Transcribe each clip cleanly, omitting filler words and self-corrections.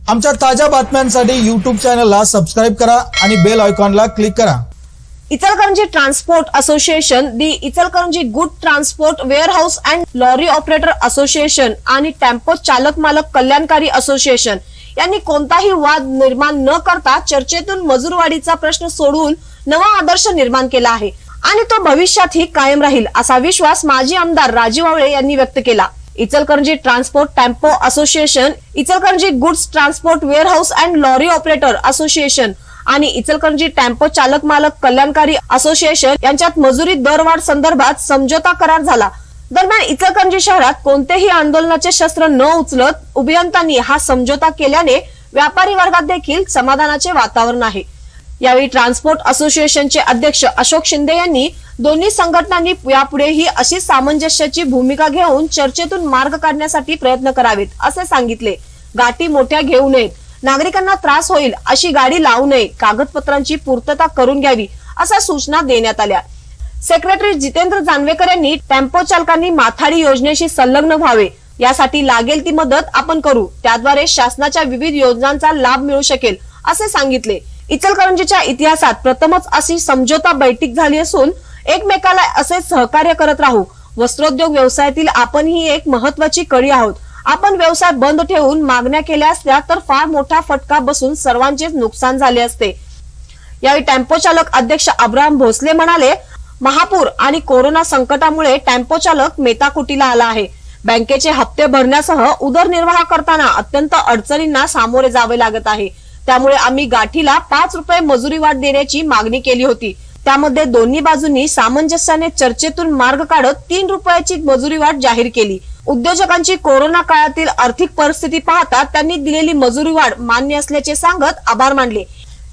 आमच्या ताज्या बातम्यांसाठी YouTube चॅनलला सबस्क्राईब करा आणि बेल आयकॉनला क्लिक करा। Ichalkaranji transport association, the Ichalkaranji good transport warehouse and lorry operator association आणि टेम्पो चालक मालक कल्याणकारी असोसिएशन यांनी कोणताही वाद निर्माण न करता चर्चेतून मजूरवाढीचा प्रश्न सोडवून नवा आदर्श निर्माण केला आहे आणि तो भविष्यातही कायम राहील असा विश्वास माजी आमदार राजीव आवळे यांनी व्यक्त केला। Ichalkaranji transport tempo association, Ichalkaranji goods transport warehouse and lorry operator association आणि इचलकरंजी टेम्पो चालक मालक कल्याणकारी असोसिएशन यांच्यात मजुरी दरवाढ संदर्भात समझोता करार झाला। दरम्यान इचलकरंजी शहरात कोणतेही आंदोलनाचे शस्त्र न उचलत उभयंतांनी हा समझोता केल्याने व्यापारी वर्गात देखील समाधानाचे वातावरण आहे। यावेळी ट्रान्सपोर्ट असोसिएशनचे अध्यक्ष अशोक शिंदे यांनी दोन्ही संघटनांनी यापुढेही अशी सामंजस्याची भूमिका घेऊन चर्चेतून मार्ग काढण्यासाठी प्रयत्न करावेत असे सांगितले। गाठी मोठ्या घेऊ नयेत, नागरिकांना त्रास होईल अशी गाडी लावू नये, कागदपत्रांची पूर्तता करून घ्यावी अशा सूचना देण्यात आल्या। सेक्रेटरी जितेंद्र जानवेकर यांनी टेम्पो चालकांनी माथाडी योजनेशी संलग्न व्हावे, यासाठी लागेल ती मदत आपण करू, त्याद्वारे शासनाच्या विविध योजनांचा लाभ मिळू शकेल असे सांगितले। इचलकरंजीच्या इतिहासात प्रथमच अशी समझोता बैठक झाली असून एकमेकाला असे सहकार्य करत राहू। वस्त्रोद्योग व्यवसायातील आपण ही एक महत्वाची कडी आहोत। आपण व्यवसाय बंद ठेवून मागण्या केल्या असत्या तर फार मोठा फटका बसून सर्वांचेच नुकसान झाले असते। यावेळी टेम्पो चालक अध्यक्ष अब्राहम भोसले म्हणाले, महापूर आणि कोरोना संकटामुळे टेम्पो चालक मेटाकुटीला आला आहे। बँकेचे हप्ते भरण्यासह उदरनिर्वाह करताना अत्यंत अडचणींना सामोरे जावे लागत आहे। त्यामुळे आम्ही गाठीला 5 रुपये मजुरी वाढ देण्याची मागणी केली होती। त्यामध्ये दोन्ही बाजूंनी सामंजस्याने चर्चेतून मार्ग काढत 3 रुपयाची मजुरी वाढ जाहीर केली। उद्योजकांची कोरोना काळातील आर्थिक परिस्थिती पाहता त्यांनी दिलेली मजुरी वाढ मान्य असल्याचे सांगत आभार मानले।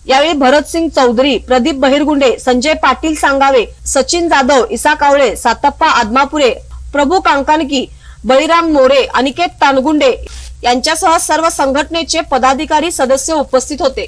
यावेळी भरतसिंग चौधरी, प्रदीप बहिरगुंडे, संजय पाटील सांगावे, सचिन जाधव, इसा कावळे, सातप्पा आदमापुरे, प्रभू कांकानकी, बळीराम मोरे, अनिकेत तानगुंडे यांच्यासह सर्व संघटनेचे पदाधिकारी सदस्य उपस्थित होते।